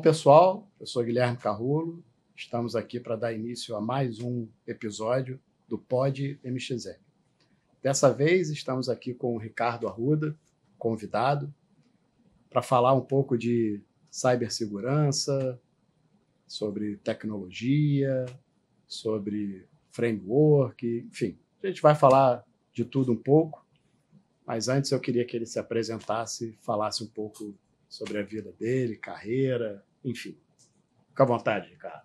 pessoal, eu sou Guilherme Carrulo, estamos aqui para dar início a mais um episódio do Pod MXM. Dessa vez estamos aqui com o Ricardo Arruda, convidado, para falar um pouco de cibersegurança, sobre tecnologia, sobre framework, enfim. A gente vai falar de tudo um pouco, mas antes eu queria que ele se apresentasse, falasse um pouco sobre a vida dele, carreira, enfim. Fica à vontade, Ricardo.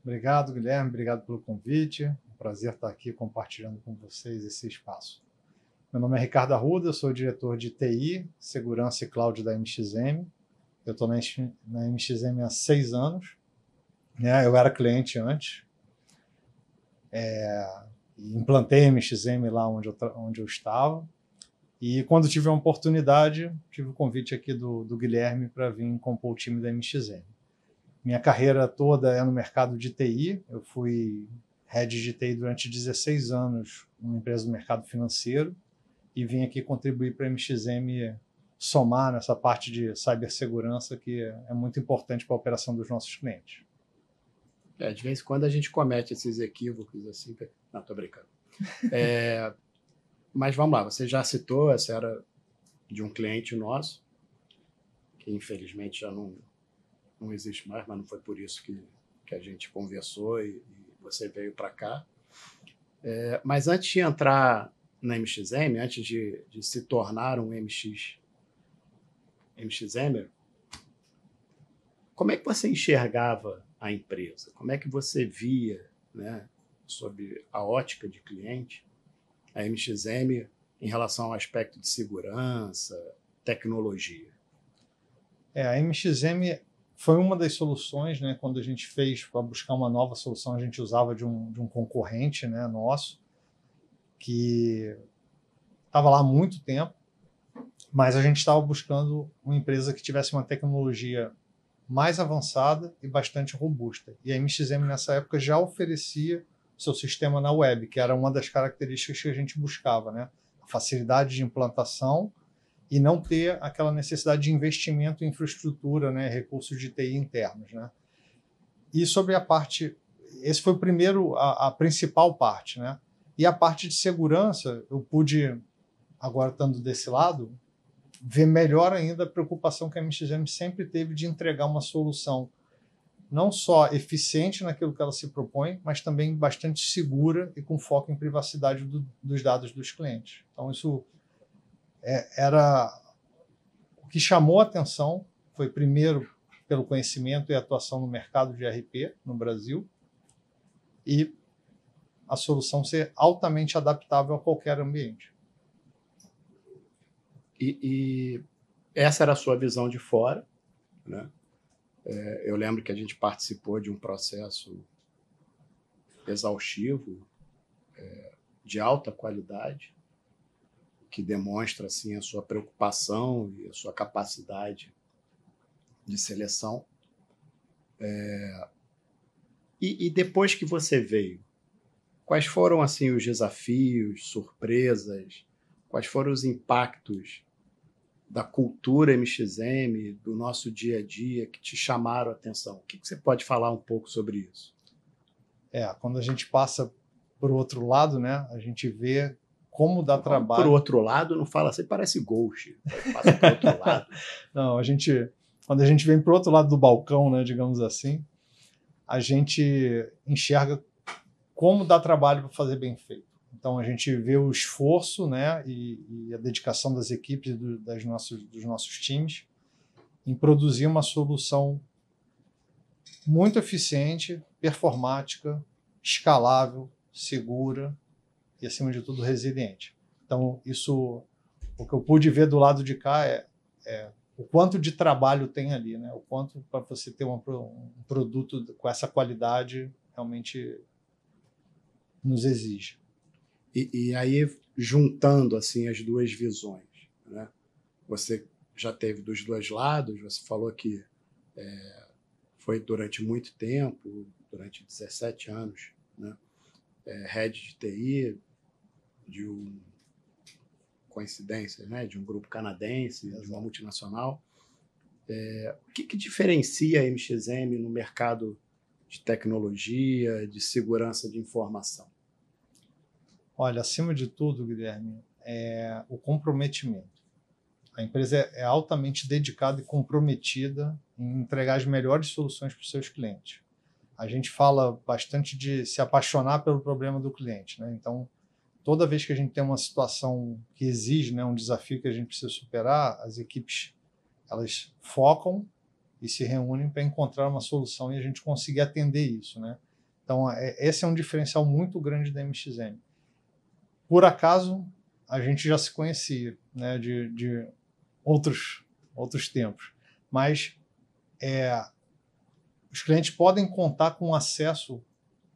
Obrigado, Guilherme. Obrigado pelo convite. É um prazer estar aqui compartilhando com vocês esse espaço. Meu nome é Ricardo Arruda, eu sou diretor de TI, Segurança e Cloud da MXM. Eu estou na MXM há 6 anos. Eu era cliente antes. Implantei a MXM lá onde eu estava. E quando tive a oportunidade, tive o convite aqui do Guilherme para vir compor o time da MXM. Minha carreira toda é no mercado de TI. Eu fui head de TI durante 16 anos numa empresa do mercado financeiro e vim aqui contribuir para a MXM somar nessa parte de cibersegurança que é muito importante para a operação dos nossos clientes. De vez em quando a gente comete esses equívocos assim. Não, estou brincando. Mas vamos lá, você já citou, essa era de um cliente nosso, que infelizmente já não existe mais, mas não foi por isso que a gente conversou e você veio para cá. Mas antes de entrar na MXM, antes de se tornar um MXM, como é que você enxergava a empresa? Como é que você via, né, sob a ótica de cliente, a MXM em relação ao aspecto de segurança, tecnologia? A MXM foi uma das soluções, né, quando a gente fez para buscar uma nova solução, a gente usava de um concorrente, né, nosso, que estava lá há muito tempo, mas a gente estava buscando uma empresa que tivesse uma tecnologia mais avançada e bastante robusta. E a MXM nessa época já oferecia seu sistema na web, que era uma das características que a gente buscava, né? A facilidade de implantação e não ter aquela necessidade de investimento em infraestrutura, né? Recursos de TI internos, né? E sobre a parte, esse foi o primeiro, a principal parte, né? E a parte de segurança, eu pude, agora estando desse lado, ver melhor ainda a preocupação que a MXM sempre teve de entregar uma solução não só eficiente naquilo que ela se propõe, mas também bastante segura e com foco em privacidade dos dados dos clientes. Então, isso era o que chamou a atenção, foi primeiro pelo conhecimento e atuação no mercado de ERP no Brasil e a solução ser altamente adaptável a qualquer ambiente. E essa era a sua visão de fora, né? Eu lembro que a gente participou de um processo exaustivo, de alta qualidade, que demonstra assim, a sua preocupação e a sua capacidade de seleção. E depois que você veio, quais foram assim, os desafios, surpresas, quais foram os impactos da cultura MXM, do nosso dia a dia, que te chamaram a atenção? O que você pode falar um pouco sobre isso? Quando a gente passa por outro lado, né, a gente vê como dá trabalho. Por outro lado, não fala assim, parece Ghost. Passa por outro lado. Não, quando a gente vem para o outro lado do balcão, né, digamos assim, a gente enxerga como dá trabalho para fazer bem feito. Então, a gente vê o esforço, né, e a dedicação das equipes dos nossos times em produzir uma solução muito eficiente, performática, escalável, segura e, acima de tudo, resiliente. Então, o que eu pude ver do lado de cá é o quanto de trabalho tem ali, né? O quanto para você ter um produto com essa qualidade realmente nos exige. E aí, juntando assim as duas visões, né? Você já teve dos dois lados, você falou que foi durante muito tempo, durante 17 anos, né? Head de TI, de coincidência, né? De um grupo canadense, de uma multinacional. O que diferencia a MXM no mercado de tecnologia, de segurança de informação? Olha, acima de tudo, Guilherme, é o comprometimento. A empresa é altamente dedicada e comprometida em entregar as melhores soluções para os seus clientes. A gente fala bastante de se apaixonar pelo problema do cliente, né? Então, toda vez que a gente tem uma situação que exige, né, um desafio que a gente precisa superar, as equipes elas focam e se reúnem para encontrar uma solução e a gente conseguir atender isso, né? Então, esse é um diferencial muito grande da MXM. Por acaso, a gente já se conhecia, né, de outros tempos, mas os clientes podem contar com acesso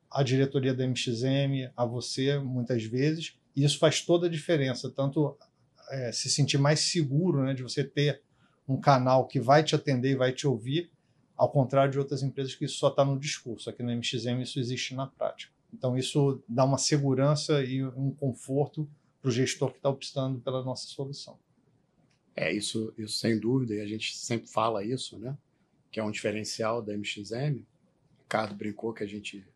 à diretoria da MXM, a você, muitas vezes, e isso faz toda a diferença, tanto se sentir mais seguro, né, de você ter um canal que vai te atender e vai te ouvir, ao contrário de outras empresas que isso só está no discurso. Aqui na MXM isso existe na prática. Então isso dá uma segurança e um conforto para o gestor que está optando pela nossa solução. Isso sem dúvida, e a gente sempre fala isso, né? Que é um diferencial da MXM. O Ricardo brincou que a gente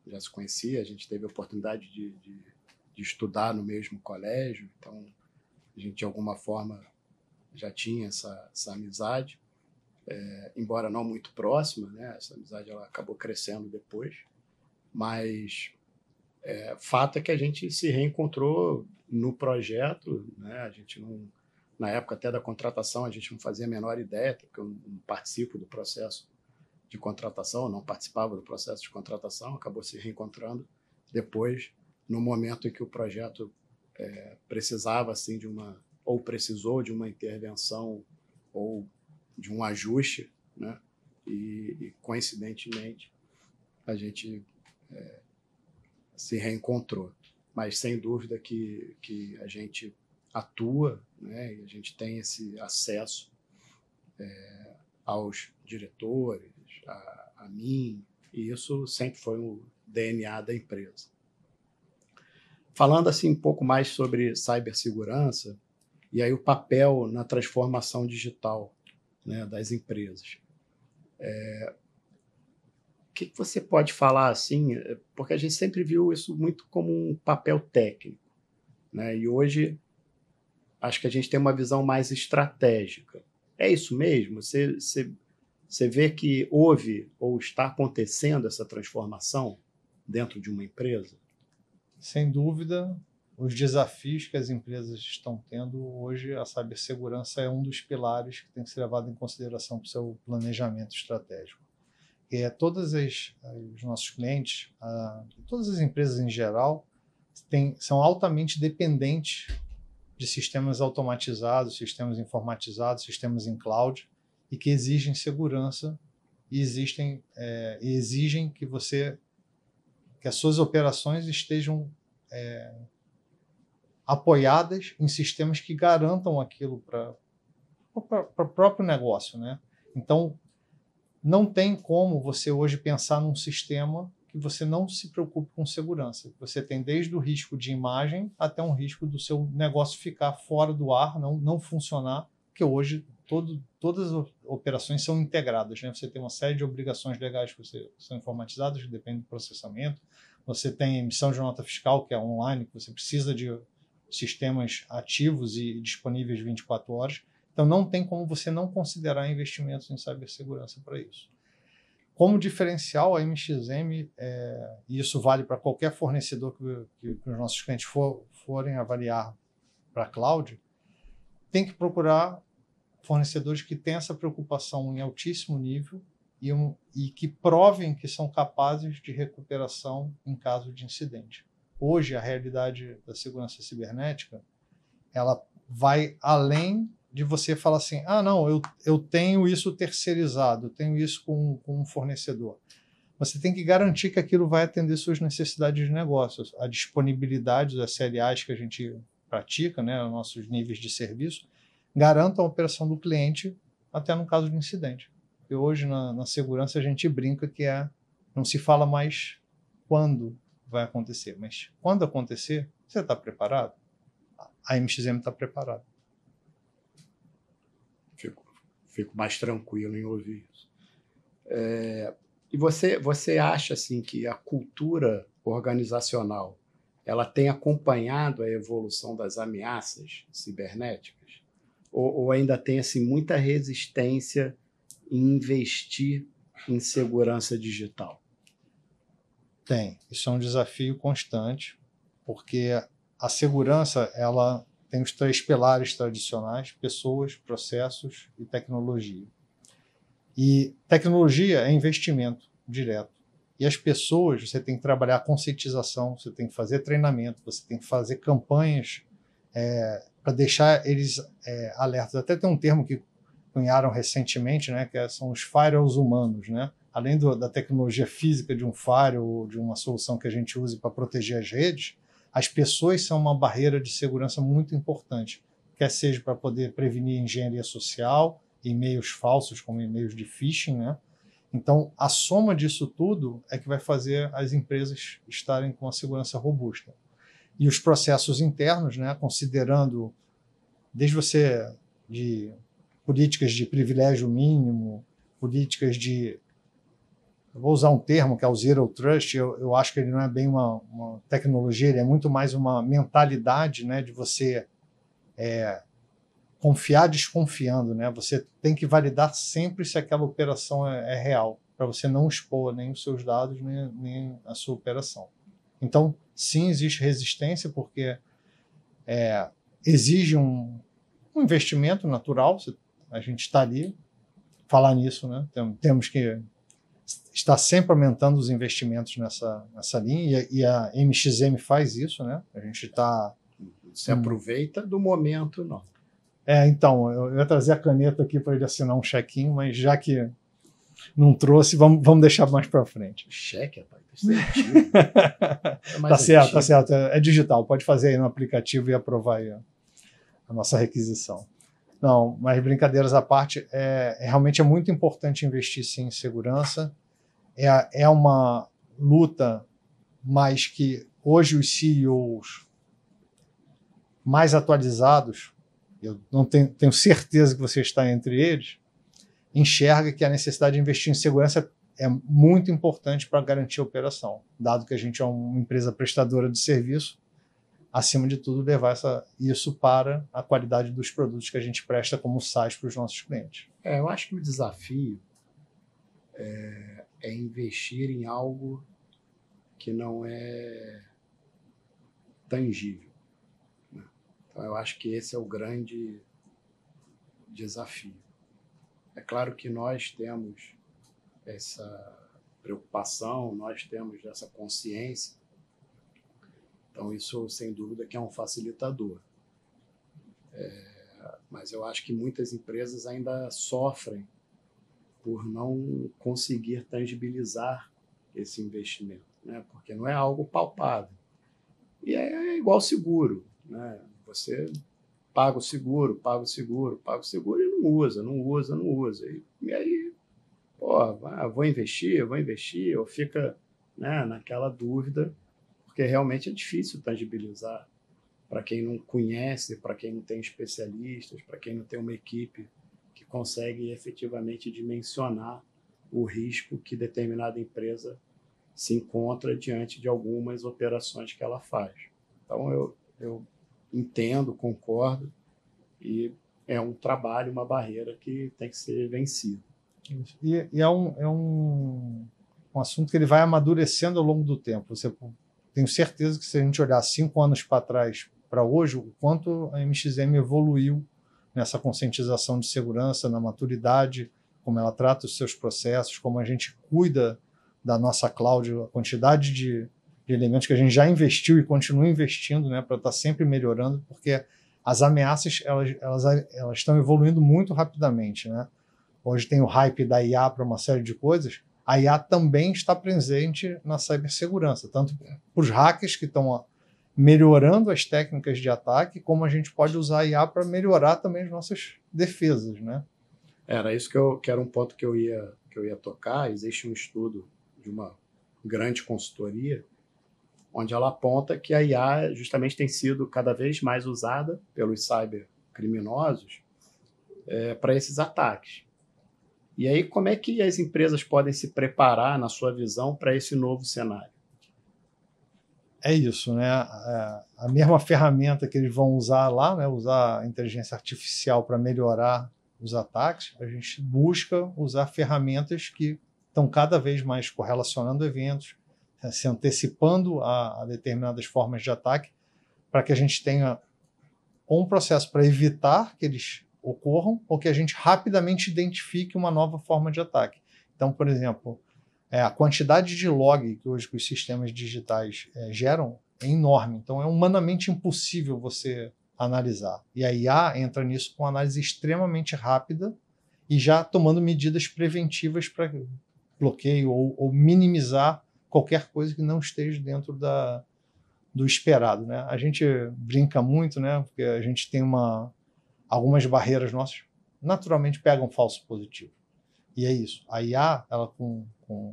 já se conhecia, a gente teve a oportunidade de estudar no mesmo colégio, então a gente de alguma forma já tinha essa amizade, embora não muito próxima, né? Essa amizade ela acabou crescendo depois, mas fato é que a gente se reencontrou no projeto, né? A gente não, na época até da contratação, a gente não fazia a menor ideia, porque eu não participo do processo de contratação, não participava do processo de contratação, acabou se reencontrando depois, no momento em que o projeto precisava assim ou precisou de uma intervenção ou de um ajuste, né? E coincidentemente a gente se reencontrou, mas sem dúvida que a gente atua, né? E a gente tem esse acesso aos diretores, a mim, e isso sempre foi o DNA da empresa. Falando assim um pouco mais sobre cibersegurança e aí o papel na transformação digital, né, das empresas. O que você pode falar assim? Porque a gente sempre viu isso muito como um papel técnico, né? E hoje acho que a gente tem uma visão mais estratégica. É isso mesmo? Você vê que houve ou está acontecendo essa transformação dentro de uma empresa? Sem dúvida, os desafios que as empresas estão tendo hoje, a cibersegurança é um dos pilares que tem que ser levado em consideração para o seu planejamento estratégico. E todos os nossos clientes, todas as empresas em geral, são altamente dependentes de sistemas automatizados, sistemas informatizados, sistemas em cloud, e que exigem segurança e exigem que as suas operações estejam apoiadas em sistemas que garantam aquilo para o próprio negócio, né? Então, não tem como você hoje pensar num sistema que você não se preocupe com segurança. Você tem desde o risco de imagem até um risco do seu negócio ficar fora do ar, não funcionar, porque hoje todas as operações são integradas, né? Você tem uma série de obrigações legais que são informatizadas, que dependem do processamento. Você tem emissão de nota fiscal, que é online, que você precisa de sistemas ativos e disponíveis 24 horas. Então, não tem como você não considerar investimentos em cibersegurança para isso. Como diferencial, a MXM, e isso vale para qualquer fornecedor que os nossos clientes forem avaliar para a cloud, tem que procurar fornecedores que têm essa preocupação em altíssimo nível e que provem que são capazes de recuperação em caso de incidente. Hoje, a realidade da segurança cibernética, ela vai além de você falar assim, não, eu tenho isso terceirizado, eu tenho isso com um fornecedor. Você tem que garantir que aquilo vai atender suas necessidades de negócio, a disponibilidade das SLAs que a gente pratica, né, os nossos níveis de serviço, garantam a operação do cliente até no caso de incidente. E hoje, na segurança, a gente brinca que não se fala mais quando vai acontecer, mas quando acontecer, você está preparado? A MXM está preparada. fico mais tranquilo em ouvir isso. E você acha assim que a cultura organizacional ela tem acompanhado a evolução das ameaças cibernéticas? Ou ainda tem assim, muita resistência em investir em segurança digital? Tem. Isso é um desafio constante, porque a segurança ela tem os 3 pilares tradicionais: pessoas, processos e tecnologia. E tecnologia é investimento direto. E as pessoas, você tem que trabalhar a conscientização, você tem que fazer treinamento, você tem que fazer campanhas para deixar eles alertas. Até tem um termo que cunharam recentemente, né, que são os firewalls humanos, né? Além da tecnologia física de um firewall, de uma solução que a gente use para proteger as redes, as pessoas são uma barreira de segurança muito importante, quer seja para poder prevenir engenharia social, e-mails falsos, como e-mails de phishing, né? Então, a soma disso tudo é que vai fazer as empresas estarem com a segurança robusta. E os processos internos, né, considerando desde você de políticas de privilégio mínimo, políticas de... Eu vou usar um termo que é o Zero Trust, eu acho que ele não é bem uma tecnologia, ele é muito mais uma mentalidade, né, de você confiar desconfiando, né? Você tem que validar sempre se aquela operação é real, para você não expor nem os seus dados, nem a sua operação. Então, sim, existe resistência, porque exige um investimento natural, a gente está ali, falar nisso, né? Temos que estar sempre aumentando os investimentos nessa linha, e a MXM faz isso, né? A gente está... Se aproveita do momento, não. Então, eu ia trazer a caneta aqui para ele assinar um chequinho, mas já que não trouxe, vamos deixar mais para frente. Cheque, rapaz, isso é antigo. Tá certo, tá certo. É digital, pode fazer aí no aplicativo e aprovar aí a nossa requisição. Não, mas brincadeiras à parte, realmente é muito importante investir sim em segurança. É uma luta, mas que hoje os CEOs mais atualizados, eu não tenho certeza que você está entre eles, enxerga que a necessidade de investir em segurança é muito importante para garantir a operação, dado que a gente é uma empresa prestadora de serviço, acima de tudo, levar isso para a qualidade dos produtos que a gente presta como SaaS para os nossos clientes. Eu acho que o desafio é investir em algo que não é tangível. Então, eu acho que esse é o grande desafio. É claro que nós temos essa preocupação, nós temos essa consciência. Então, isso, sem dúvida, que é um facilitador. Mas eu acho que muitas empresas ainda sofrem por não conseguir tangibilizar esse investimento, né? Porque não é algo palpável. E é igual seguro, né? Você paga o seguro e não usa. E aí, vou investir, ou fica, né, naquela dúvida, porque realmente é difícil tangibilizar para quem não conhece, para quem não tem especialistas, para quem não tem uma equipe que consegue efetivamente dimensionar o risco que determinada empresa se encontra diante de algumas operações que ela faz. Então, eu entendo, concordo, e é um trabalho, uma barreira que tem que ser vencida. E é um assunto que ele vai amadurecendo ao longo do tempo. Tenho certeza que se a gente olhar 5 anos para trás para hoje, o quanto a MXM evoluiu nessa conscientização de segurança, na maturidade, como ela trata os seus processos, como a gente cuida da nossa cloud, a quantidade de elementos que a gente já investiu e continua investindo, né, para estar sempre melhorando, porque as ameaças elas estão evoluindo muito rapidamente, né? Hoje tem o hype da IA para uma série de coisas. A IA também está presente na cibersegurança, tanto para os hackers que estão melhorando as técnicas de ataque, como a gente pode usar a IA para melhorar também as nossas defesas, né? Era isso que era um ponto que eu ia tocar. Existe um estudo de uma grande consultoria onde ela aponta que a IA justamente tem sido cada vez mais usada pelos cybercriminosos para esses ataques. E aí, como é que as empresas podem se preparar, na sua visão, para esse novo cenário? É isso, né? A mesma ferramenta que eles vão usar lá, né? Usar a inteligência artificial para melhorar os ataques, a gente busca usar ferramentas que estão cada vez mais correlacionando eventos, se antecipando a determinadas formas de ataque, para que a gente tenha um processo para evitar que eles ocorram ou que a gente rapidamente identifique uma nova forma de ataque. Então, por exemplo, a quantidade de log que hoje os sistemas digitais geram é enorme. Então, é humanamente impossível você analisar. E a IA entra nisso com análise extremamente rápida e já tomando medidas preventivas para bloqueio ou minimizar qualquer coisa que não esteja dentro do esperado, né? A gente brinca muito, né? Porque a gente tem algumas barreiras nossas naturalmente pegam falso positivo. E é isso. A IA, ela com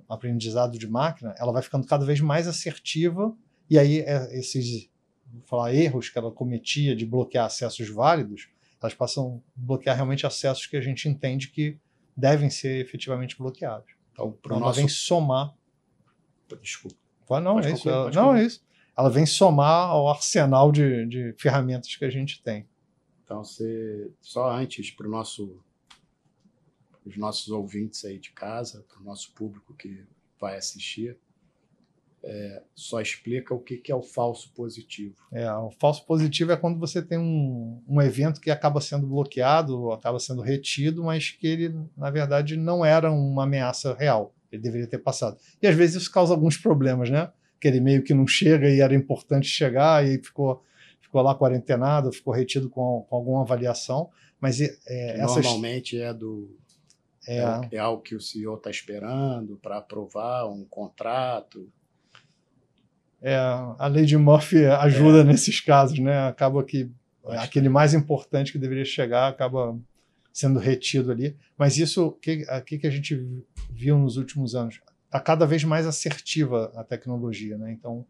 aprendizado de máquina, ela vai ficando cada vez mais assertiva e aí esses, vou falar, erros que ela cometia de bloquear acessos válidos, elas passam a bloquear realmente acessos que a gente entende que devem ser efetivamente bloqueados. Então, ela vem somar. Desculpa. Não, é isso. É isso. Ela vem somar ao arsenal de ferramentas que a gente tem. Então, só antes, para os nossos ouvintes aí de casa, para o nosso público que vai assistir, só explica o que é o falso positivo. O falso positivo é quando você tem um evento que acaba sendo bloqueado, acaba sendo retido, mas que ele, na verdade, não era uma ameaça real. Ele deveria ter passado. E às vezes isso causa alguns problemas, né? Que ele meio que não chega e era importante chegar e ficou lá quarentenado, ficou retido com alguma avaliação. Mas normalmente é algo que o CEO está esperando para aprovar um contrato. A lei de Murphy ajuda nesses casos, né? Acaba que aquele mais importante que deveria chegar acaba sendo retido ali. Mas isso, o que a gente viu nos últimos anos? Está cada vez mais assertiva a tecnologia, né? Então,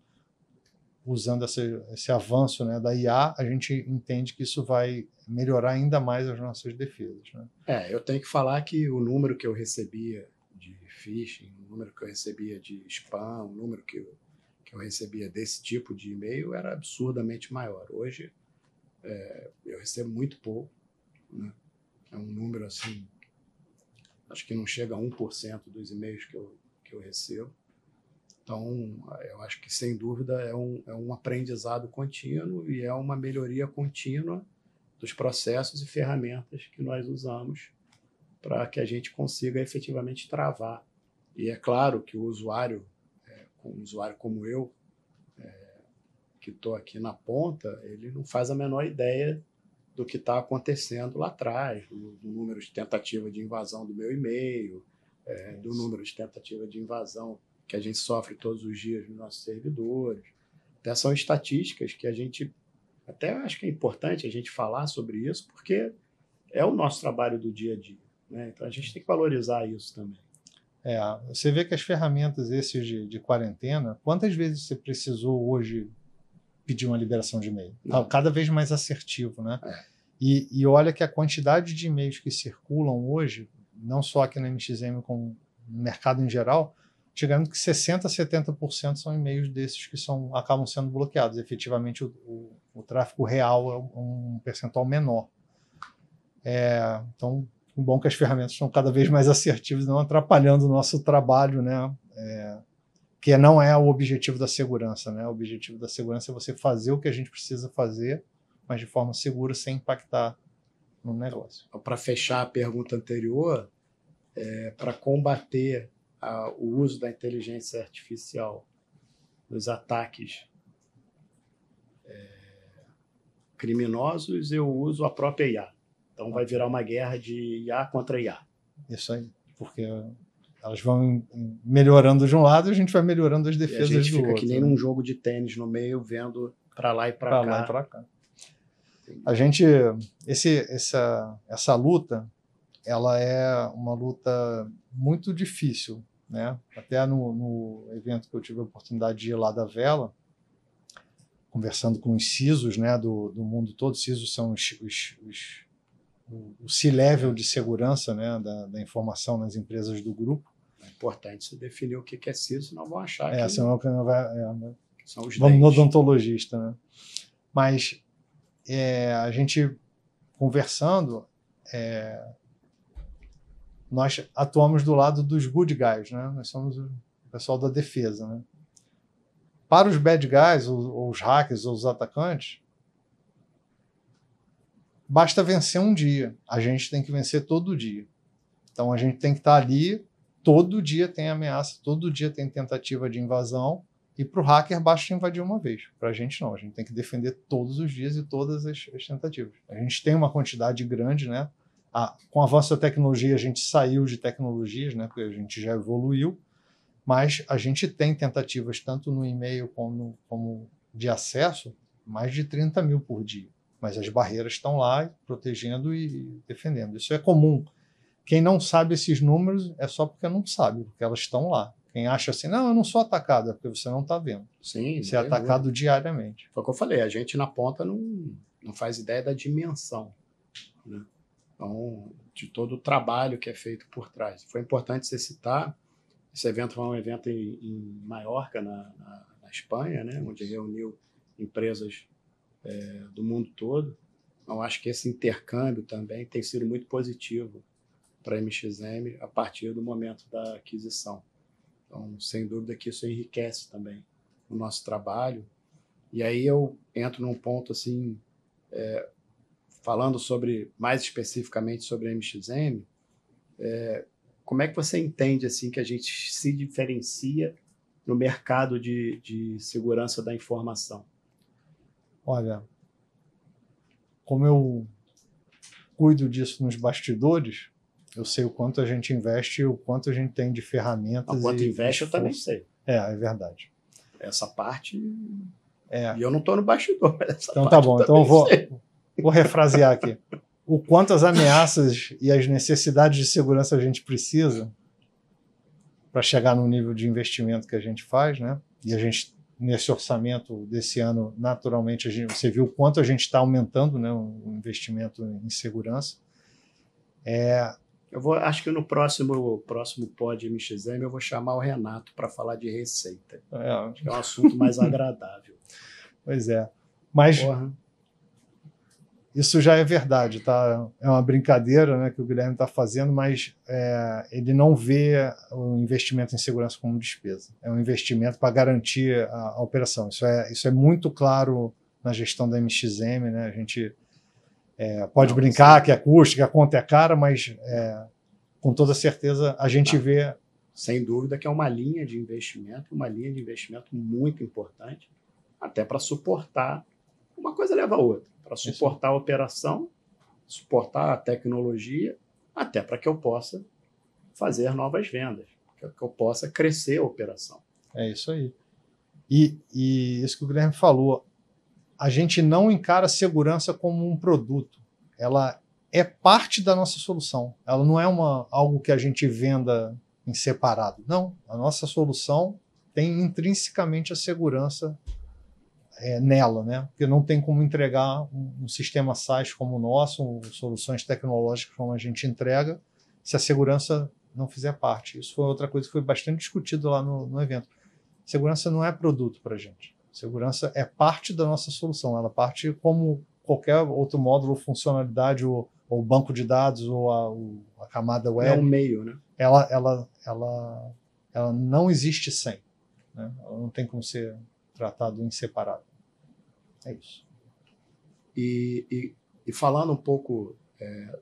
usando esse avanço, né, da IA, a gente entende que isso vai melhorar ainda mais as nossas defesas, né? Eu tenho que falar que o número que eu recebia de phishing, o número que eu recebia de spam, o número que eu recebia desse tipo de e-mail era absurdamente maior. Hoje, eu recebo muito pouco, né? É um número assim, acho que não chega a 1% dos e-mails que eu recebo. Então, eu acho que, sem dúvida, é um aprendizado contínuo e é uma melhoria contínua dos processos e ferramentas que nós usamos para que a gente consiga efetivamente travar. E é claro que o usuário, um usuário como eu, que estou aqui na ponta, ele não faz a menor ideia do que está acontecendo lá atrás, do número de tentativa de invasão do meu e-mail, do número de tentativa de invasão que a gente sofre todos os dias nos nossos servidores. Até são estatísticas que a gente até acho que é importante a gente falar sobre isso, porque é o nosso trabalho do dia a dia, né? Então a gente tem que valorizar isso também. Você vê que as ferramentas esses de quarentena, quantas vezes você precisou hoje pedir uma liberação de e-mail? Cada vez mais assertivo, né? E olha que a quantidade de e-mails que circulam hoje, não só aqui na MXM, como no mercado em geral, chegando que 60% a 70% são e-mails desses que acabam sendo bloqueados. Efetivamente, o tráfego real é um percentual menor. Então, o bom é que as ferramentas estão cada vez mais assertivas, não atrapalhando o nosso trabalho, né? Que não é o objetivo da segurança, né? O objetivo da segurança é você fazer o que a gente precisa fazer, mas de forma segura, sem impactar no negócio. Para fechar a pergunta anterior, para combater o uso da inteligência artificial nos ataques criminosos, eu uso a própria IA. Então vai virar uma guerra de IA contra IA. Isso aí, porque elas vão melhorando de um lado e a gente vai melhorando as defesas do outro. A gente fica que nem num jogo de tênis no meio, vendo para lá e para cá. A gente, essa luta, ela é uma luta muito difícil, né? Até no evento que eu tive a oportunidade de ir lá da Vela, conversando com os CISOs, né, do mundo todo. CISOs são o C-level de segurança, né, da informação nas empresas do grupo. É importante você definir o que é CISO, senão vão achar que Senão não vai, são os vamos no dentes. odontologista, né? Mas a gente conversando, nós atuamos do lado dos good guys, né? Nós somos o pessoal da defesa, né? Para os bad guys, ou os hackers, ou os atacantes, basta vencer um dia. A gente tem que vencer todo dia. Então a gente tem que estar ali, todo dia tem ameaça, todo dia tem tentativa de invasão, e para o hacker basta invadir uma vez. Para a gente não, a gente tem que defender todos os dias e todas as tentativas. A gente tem uma quantidade grande, né? Com o avanço da tecnologia, a gente saiu de tecnologias, né? Porque a gente já evoluiu, mas a gente tem tentativas tanto no e-mail como de acesso, mais de 30 mil por dia. Mas as barreiras estão lá protegendo e defendendo. Isso é comum. Quem não sabe esses números é só porque não sabe, porque elas estão lá. Quem acha assim, não, eu não sou atacado, é porque você não está vendo. Sim, você é atacado diariamente. Foi o que eu falei, a gente na ponta não faz ideia da dimensão, né? Então, de todo o trabalho que é feito por trás. Foi importante você citar, esse evento foi um evento em Maiorca, na Espanha, né? Onde reuniu empresas do mundo todo. Então, acho que esse intercâmbio também tem sido muito positivo para a MXM a partir do momento da aquisição. Então, sem dúvida que isso enriquece também o nosso trabalho. E aí eu entro num ponto assim, falando mais especificamente sobre a MXM, como é que você entende assim que a gente se diferencia no mercado de segurança da informação? Olha, como eu cuido disso nos bastidores, eu sei o quanto a gente investe e o quanto a gente tem de ferramentas. O quanto investe eu também sei. É verdade. Essa parte... E eu não estou no bastidor. Então tá bom, então eu vou refrasear aqui. O quanto as ameaças e as necessidades de segurança a gente precisa para chegar no nível de investimento que a gente faz, né? E a gente, nesse orçamento desse ano, naturalmente, você viu o quanto a gente está aumentando, né, o investimento em segurança. Acho que no próximo Pod MXM eu vou chamar o Renato para falar de receita. Acho que é um assunto mais agradável. Pois é. Mas isso já é verdade, tá? É uma brincadeira, né, que o Guilherme está fazendo, mas ele não vê o investimento em segurança como despesa. É um investimento para garantir a operação. Isso é muito claro na gestão da MXM, né? A gente pode brincar que é custo, que a conta é cara, mas com toda certeza a gente vê... Sem dúvida que é uma linha de investimento muito importante, até para suportar, uma coisa leva a outra, para suportar a operação, suportar a tecnologia, até para que eu possa fazer novas vendas, que eu possa crescer a operação. É isso aí. E isso que o Guilherme falou, a gente não encara a segurança como um produto. Ela é parte da nossa solução. Ela não é algo que a gente venda em separado. Não, a nossa solução tem intrinsecamente a segurança nela, né? Porque não tem como entregar um sistema SaaS como o nosso, soluções tecnológicas como a gente entrega, se a segurança não fizer parte. Isso foi outra coisa que foi bastante discutido lá no evento. Segurança não é produto para a gente. Segurança é parte da nossa solução. Ela parte como qualquer outro módulo, funcionalidade, ou banco de dados, ou a camada web. É um meio, né? Ela não existe sem, né? Ela não tem como ser tratado em separado. É isso. E falando um pouco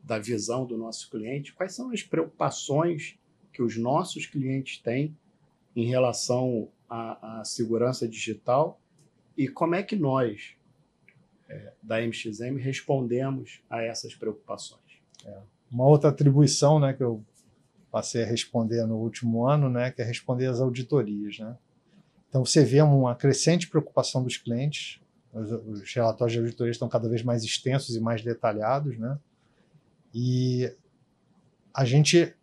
da visão do nosso cliente, quais são as preocupações que os nossos clientes têm em relação à segurança digital e como é que nós, da MXM, respondemos a essas preocupações? Uma outra atribuição, né, que eu passei a responder no último ano, né, que é responder às auditorias, né? Então você vê uma crescente preocupação dos clientes, os relatórios de auditoria estão cada vez mais extensos e mais detalhados, né? E a gente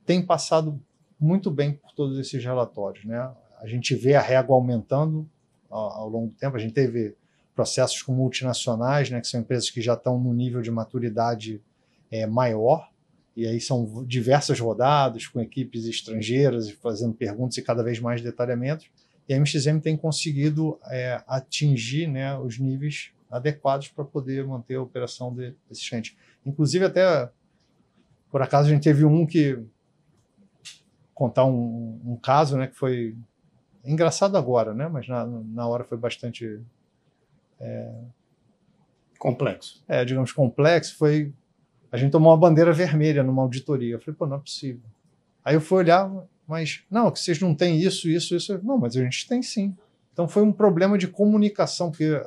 tem passado muito bem por todos esses relatórios, né? A gente vê a régua aumentando ao longo do tempo. A gente teve processos com multinacionais, né, que são empresas que já estão no nível de maturidade maior, e aí são diversas rodadas com equipes estrangeiras, fazendo perguntas e cada vez mais detalhamentos, e a MXM tem conseguido atingir, né, os níveis adequados para poder manter a operação desses clientes. Inclusive, até, por acaso, a gente teve contar um caso, né, que foi engraçado agora, né, mas na hora foi bastante... complexo. Digamos, complexo. A gente tomou uma bandeira vermelha numa auditoria. Eu falei, pô, não é possível. Aí eu fui olhar, mas não, que vocês não têm isso. Não, mas a gente tem sim. Então foi um problema de comunicação, porque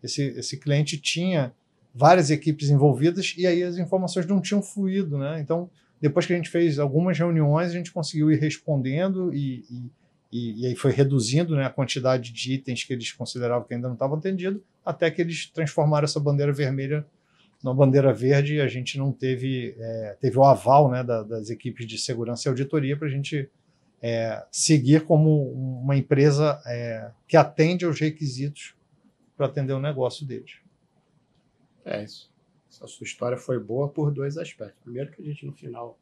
esse cliente tinha várias equipes envolvidas e aí as informações não tinham fluído, né? Então, depois que a gente fez algumas reuniões, a gente conseguiu ir respondendo e aí foi reduzindo, né, a quantidade de itens que eles consideravam que ainda não estavam atendidos, até que eles transformaram essa bandeira vermelha numa bandeira verde, e a gente não teve o aval, né, das equipes de segurança e auditoria para a gente seguir como uma empresa que atende aos requisitos para atender o negócio deles. Isso. Essa sua história foi boa por dois aspectos. Primeiro, que a gente no final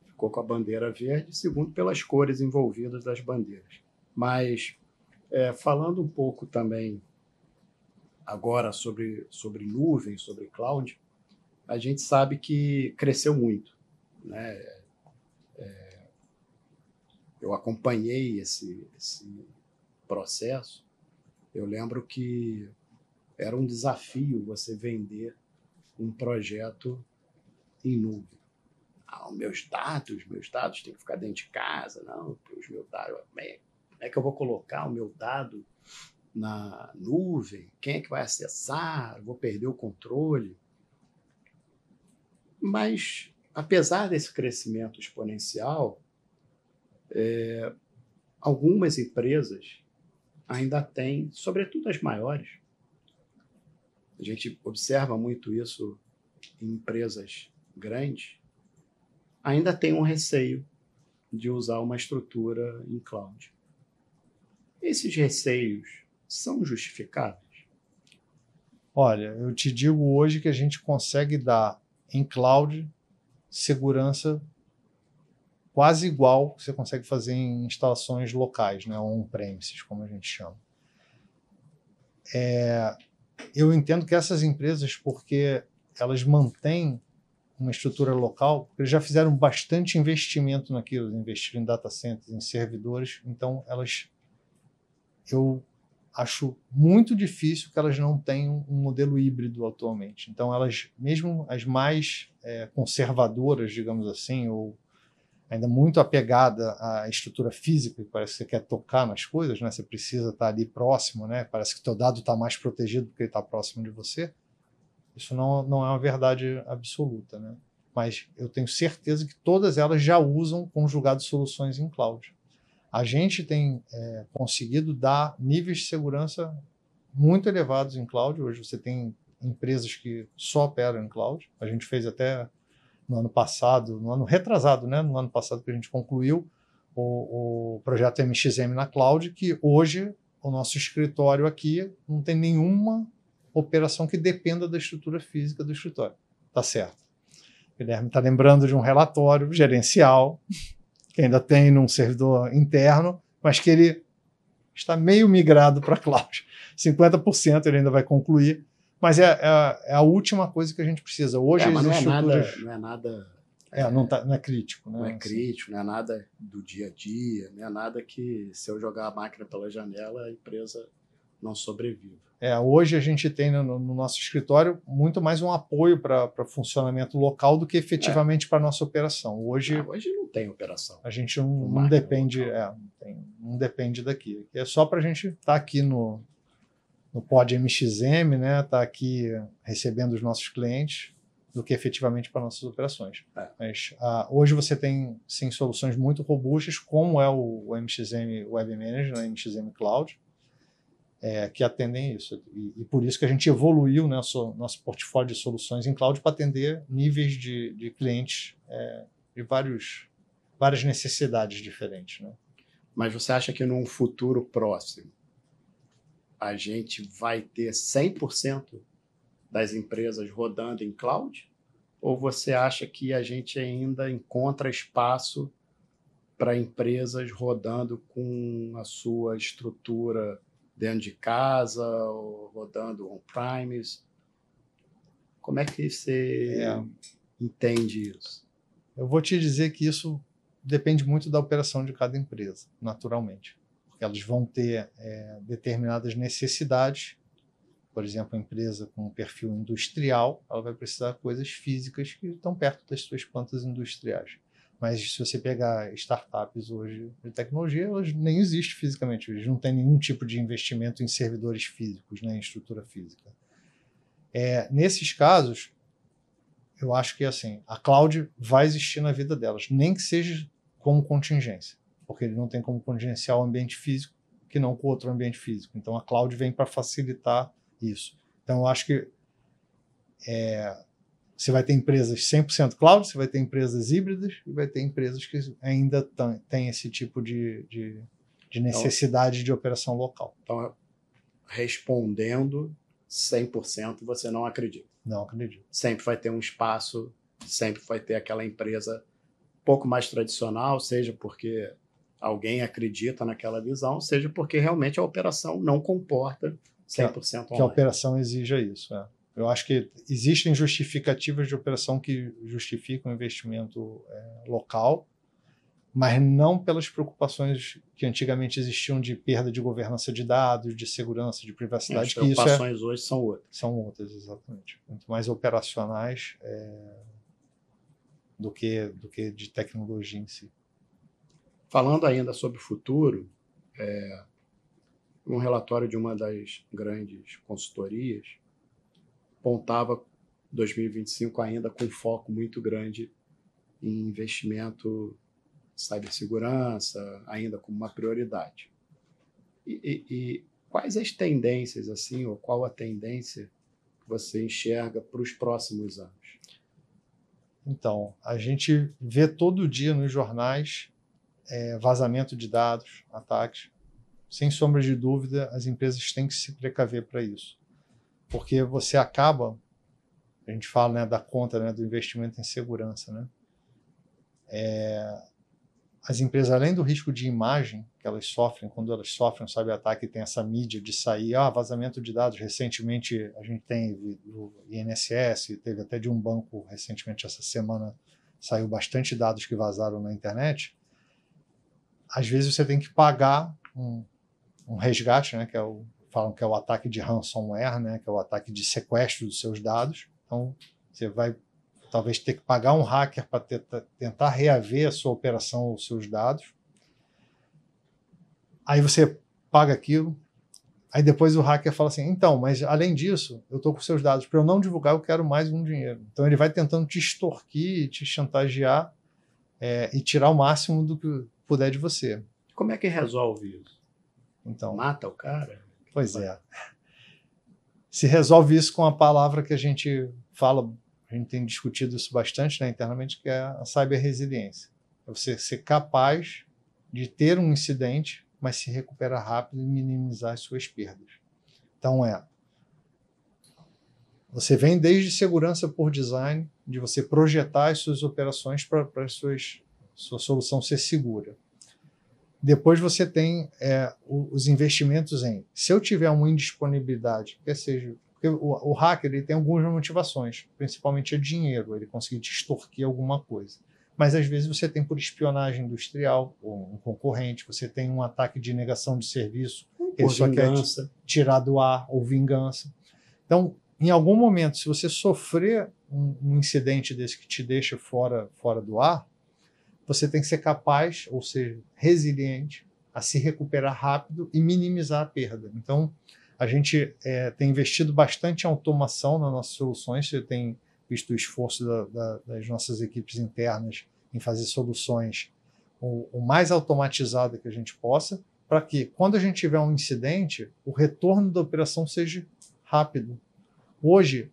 ficou com a bandeira verde, segundo, pelas cores envolvidas das bandeiras. Mas, falando um pouco também agora sobre nuvem, sobre cloud, a gente sabe que cresceu muito, né? Eu acompanhei esse processo. Eu lembro que era um desafio você vender um projeto em nuvem. Meus dados têm que ficar dentro de casa, não, os meus dados, como é que eu vou colocar o meu dado na nuvem? Quem é que vai acessar? Vou perder o controle. Mas, apesar desse crescimento exponencial, algumas empresas ainda têm, sobretudo as maiores, a gente observa muito isso em empresas grandes, ainda tem um receio de usar uma estrutura em cloud. Esses receios são justificáveis? Olha, eu te digo hoje que a gente consegue dar em cloud segurança quase igual que você consegue fazer em instalações locais, né, on-premises, como a gente chama. Eu entendo que essas empresas, porque elas mantêm uma estrutura local, eles já fizeram bastante investimento naquilo, investiram em data centers, em servidores, então eu acho muito difícil que elas não tenham um modelo híbrido atualmente. Então, elas, mesmo as mais conservadoras, digamos assim, ou ainda muito apegada à estrutura física, que parece que você quer tocar nas coisas, né? Você precisa estar ali próximo, né? Parece que o teu dado está mais protegido porque ele está próximo de você. Isso não é uma verdade absoluta, né? Mas eu tenho certeza que todas elas já usam conjugado soluções em cloud. A gente tem conseguido dar níveis de segurança muito elevados em cloud. Hoje você tem empresas que só operam em cloud. A gente fez até no ano passado, no ano retrasado, né? No ano passado que a gente concluiu o projeto MXM na cloud, que hoje o nosso escritório aqui não tem nenhuma operação que dependa da estrutura física do escritório. Tá certo. O Guilherme está lembrando de um relatório gerencial que ainda tem num servidor interno, mas que ele está meio migrado para a cloud. 50% ele ainda vai concluir, mas é a última coisa que a gente precisa. Hoje mas as estruturas... não é nada... não é crítico. Né? Não é crítico, não é nada do dia a dia, não é nada que, se eu jogar a máquina pela janela, a empresa não sobrevive. Hoje a gente tem no nosso escritório muito mais um apoio para funcionamento local do que efetivamente para a nossa operação. Hoje não tem operação. A gente não depende, não depende daqui. É só para a gente estar aqui no Pod MXM, né, estar aqui recebendo os nossos clientes, do que efetivamente para nossas operações. Mas hoje você tem, sim, soluções muito robustas, como é o MXM Web Manager, né, MXM Cloud, que atendem isso. E por isso que a gente evoluiu, né, nosso portfólio de soluções em cloud para atender níveis de clientes de várias necessidades diferentes. Né? Mas você acha que num futuro próximo a gente vai ter 100% das empresas rodando em cloud? Ou você acha que a gente ainda encontra espaço para empresas rodando com a sua estrutura dentro de casa ou rodando on-premise? Como é que você entende isso? Eu vou te dizer que isso depende muito da operação de cada empresa, naturalmente. Porque elas vão ter determinadas necessidades. Por exemplo, a empresa com um perfil industrial, ela vai precisar de coisas físicas que estão perto das suas plantas industriais. Mas se você pegar startups hoje de tecnologia, elas nem existem fisicamente. Eles não têm nenhum tipo de investimento em servidores físicos, né, em estrutura física. Nesses casos, eu acho que assim, a cloud vai existir na vida delas, nem que seja como contingência, porque ele não tem como contingenciar o ambiente físico que não com outro ambiente físico. Então, a cloud vem para facilitar isso. Então, eu acho que você vai ter empresas 100% cloud, você vai ter empresas híbridas e vai ter empresas que ainda têm esse tipo de necessidade de operação local. Então, respondendo 100%, você não acredita? Não acredito. Sempre vai ter um espaço, sempre vai ter aquela empresa um pouco mais tradicional, seja porque alguém acredita naquela visão, seja porque realmente a operação não comporta 100% online. Que a operação exija isso. Eu acho que existem justificativas de operação que justificam o investimento local, mas não pelas preocupações que antigamente existiam de perda de governança de dados, de segurança, de privacidade. As preocupações hoje são outras. São outras, exatamente. Muito mais operacionais do que de tecnologia em si. Falando ainda sobre o futuro, um relatório de uma das grandes consultorias apontava 2025 ainda com foco muito grande em investimento em cibersegurança, ainda como uma prioridade. E quais as tendências, assim, ou qual a tendência que você enxerga para os próximos anos? Então, a gente vê todo dia nos jornais vazamento de dados, ataques. Sem sombra de dúvida, as empresas têm que se precaver para isso. Porque você acaba, a gente fala, né, da conta, né, do investimento em segurança, né? As empresas, além do risco de imagem que elas sofrem, quando elas sofrem um cyberataque, tem essa mídia de sair, vazamento de dados. Recentemente, a gente tem do INSS, teve até de um banco, recentemente, essa semana, saiu bastante dados que vazaram na internet. Às vezes você tem que pagar um resgate, né, falam que é o ataque de ransomware, né, que é o ataque de sequestro dos seus dados. Então, você vai talvez ter que pagar um hacker para tentar reaver a sua operação ou os seus dados. Aí você paga aquilo. Aí depois o hacker fala assim, então, mas além disso, eu estou com seus dados. Para eu não divulgar, eu quero mais um dinheiro. Então ele vai tentando te extorquir, te chantagear e tirar o máximo do que puder de você. Como é que resolve isso? Então, mata o cara? Pois é. Se resolve isso com a palavra que a gente fala, a gente tem discutido isso bastante, né, internamente, que é a cyberresiliência. É você ser capaz de ter um incidente, mas se recuperar rápido e minimizar as suas perdas. Então você vem desde segurança por design, de você projetar as suas operações para sua solução ser segura. Depois você tem os investimentos se eu tiver uma indisponibilidade, quer seja, porque o hacker ele tem algumas motivações, principalmente dinheiro, ele conseguir te extorquir alguma coisa. Mas às vezes você tem por espionagem industrial, ou um concorrente, você tem um ataque de negação de serviço, ele só quer tirar do ar, ou vingança. Então, em algum momento, se você sofrer um incidente desse que te deixa fora do ar, você tem que ser capaz, ou seja, resiliente, a se recuperar rápido e minimizar a perda. Então, a gente tem investido bastante em automação nas nossas soluções. Você tem visto o esforço das nossas equipes internas em fazer soluções o mais automatizada que a gente possa, para que, quando a gente tiver um incidente, o retorno da operação seja rápido. Hoje,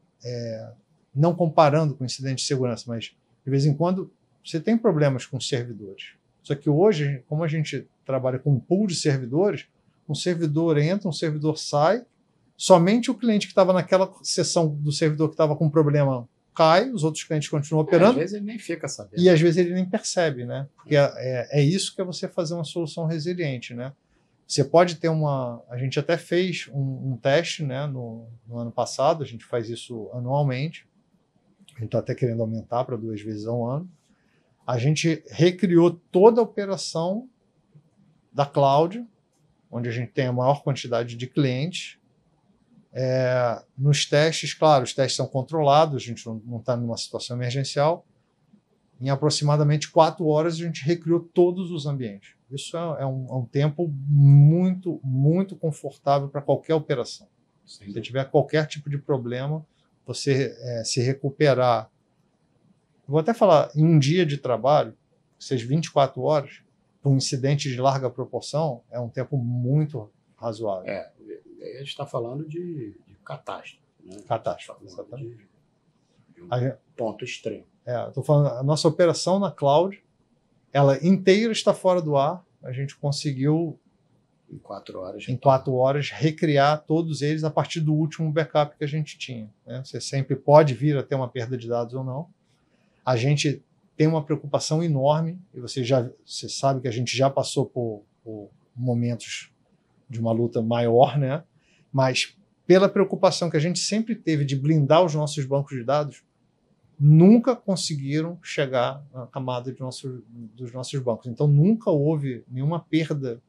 não comparando com incidente de segurança, mas de vez em quando você tem problemas com servidores. Só que hoje, como a gente trabalha com um pool de servidores, um servidor entra, um servidor sai, somente o cliente que estava naquela seção do servidor que estava com problema cai, os outros clientes continuam operando. Às vezes ele nem fica sabendo. E às vezes ele nem percebe, né? Porque é isso que é você fazer uma solução resiliente, né? Você pode ter uma... A gente até fez um teste, né, no ano passado, a gente faz isso anualmente, a gente está até querendo aumentar para 2 vezes ao ano. A gente recriou toda a operação da cloud, onde a gente tem a maior quantidade de clientes. Nos testes, claro, os testes são controlados, a gente não está numa situação emergencial. Em aproximadamente 4 horas, a gente recriou todos os ambientes. Isso é um tempo muito, muito confortável para qualquer operação. Se você tiver qualquer tipo de problema, você se recuperar. Vou até falar, em um dia de trabalho, seja 24 horas, para um incidente de larga proporção, é um tempo muito razoável. A gente está falando de catástrofe. Né? Catástrofe, exatamente. De um ponto extremo. Estou falando, a nossa operação na cloud, ela inteira está fora do ar. A gente conseguiu, em 4 horas, recriar todos eles a partir do último backup que a gente tinha. Né? Você sempre pode vir a ter uma perda de dados ou não. A gente tem uma preocupação enorme, e você sabe que a gente já passou por momentos de uma luta maior, né? Mas pela preocupação que a gente sempre teve de blindar os nossos bancos de dados, nunca conseguiram chegar na camada dos nossos bancos. Então, nunca houve nenhuma perda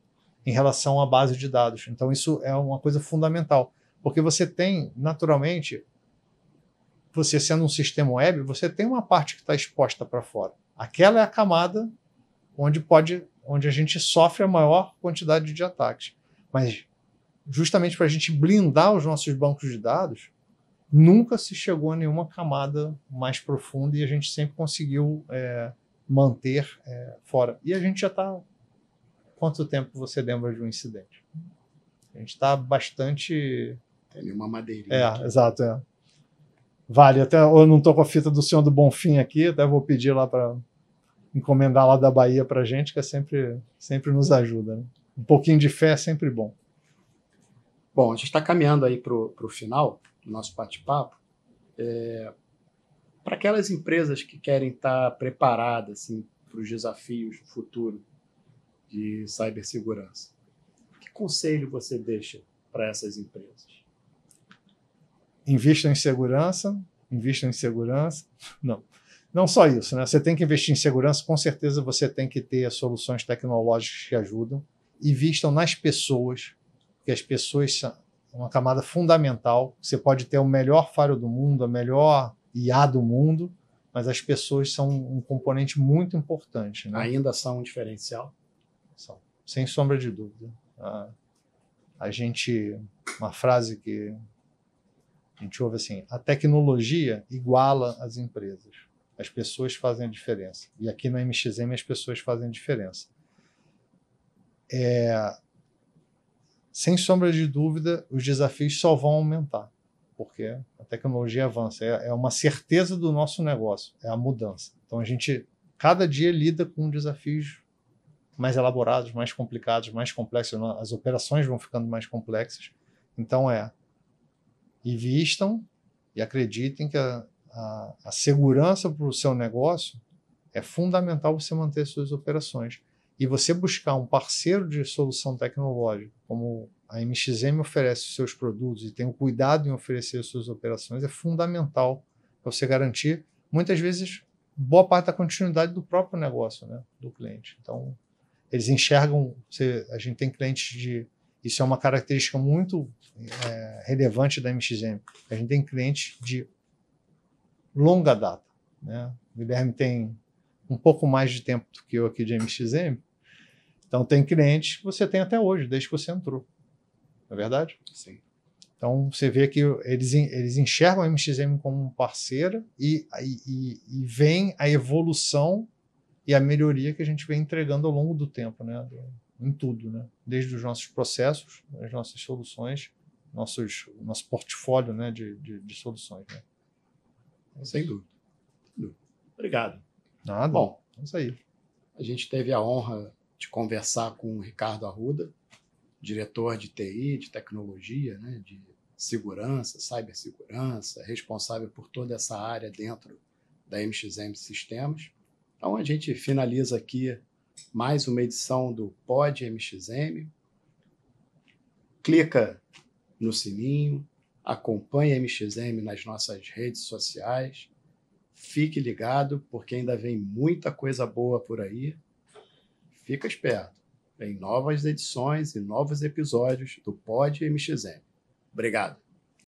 em relação à base de dados. Então, isso é uma coisa fundamental, porque você tem, naturalmente, você sendo um sistema web, você tem uma parte que está exposta para fora. Aquela é a camada onde a gente sofre a maior quantidade de ataques. Mas, justamente para a gente blindar os nossos bancos de dados, nunca se chegou a nenhuma camada mais profunda e a gente sempre conseguiu manter fora. E a gente já está... Quanto tempo você lembra de um incidente? A gente está bastante... Tem uma madeirinha. Exato. Vale, até eu não estou com a fita do Senhor do Bonfim aqui, até vou pedir lá para encomendar lá da Bahia para a gente, que sempre nos ajuda. Né? Um pouquinho de fé é sempre bom. Bom, a gente está caminhando aí para o final do nosso bate-papo. Para aquelas empresas que querem estar preparadas assim, para os desafios do futuro de cibersegurança, que conselho você deixa para essas empresas? Invistam em segurança. Não só isso, né? Você tem que investir em segurança, com certeza você tem que ter soluções tecnológicas que ajudam. Invistam nas pessoas, porque as pessoas são uma camada fundamental. Você pode ter o melhor firewall do mundo, a melhor IA do mundo, mas as pessoas são um componente muito importante. Né? Ainda são um diferencial? São, sem sombra de dúvida. Uma frase que a gente ouve assim, a tecnologia iguala as empresas. As pessoas fazem a diferença. E aqui no MXM as pessoas fazem a diferença. Sem sombra de dúvida, os desafios só vão aumentar, porque a tecnologia avança. É uma certeza do nosso negócio, é a mudança. Então a gente, cada dia, lida com desafios mais elaborados, mais complicados, mais complexos. As operações vão ficando mais complexas. Então invistam e acreditem que a segurança para o seu negócio é fundamental você manter suas operações. E você buscar um parceiro de solução tecnológica, como a MXM oferece os seus produtos e tem o cuidado em oferecer as suas operações, é fundamental para você garantir, muitas vezes, boa parte da continuidade do próprio negócio, né, do cliente. Então, eles enxergam... a gente tem clientes isso é uma característica muito relevante da MXM. A gente tem clientes de longa data. Né? O Guilherme tem um pouco mais de tempo do que eu aqui de MXM, então tem clientes que você tem até hoje, desde que você entrou. Não é verdade? Sim. Então você vê que eles enxergam a MXM como parceira e vem a evolução e a melhoria que a gente vem entregando ao longo do tempo, né? Em tudo, né? Desde os nossos processos, as nossas soluções, nosso portfólio, né, de soluções. Né? Sem dúvida. Obrigado. Nada. Bom, é isso aí. A gente teve a honra de conversar com o Ricardo Arruda, diretor de TI, de tecnologia, né, de segurança, cibersegurança, responsável por toda essa área dentro da MXM Sistemas. Então, a gente finaliza aqui mais uma edição do Pod MXM. Clica no sininho, acompanhe a MXM nas nossas redes sociais. Fique ligado, porque ainda vem muita coisa boa por aí. Fica esperto. Tem novas edições e novos episódios do Pod MXM. Obrigado.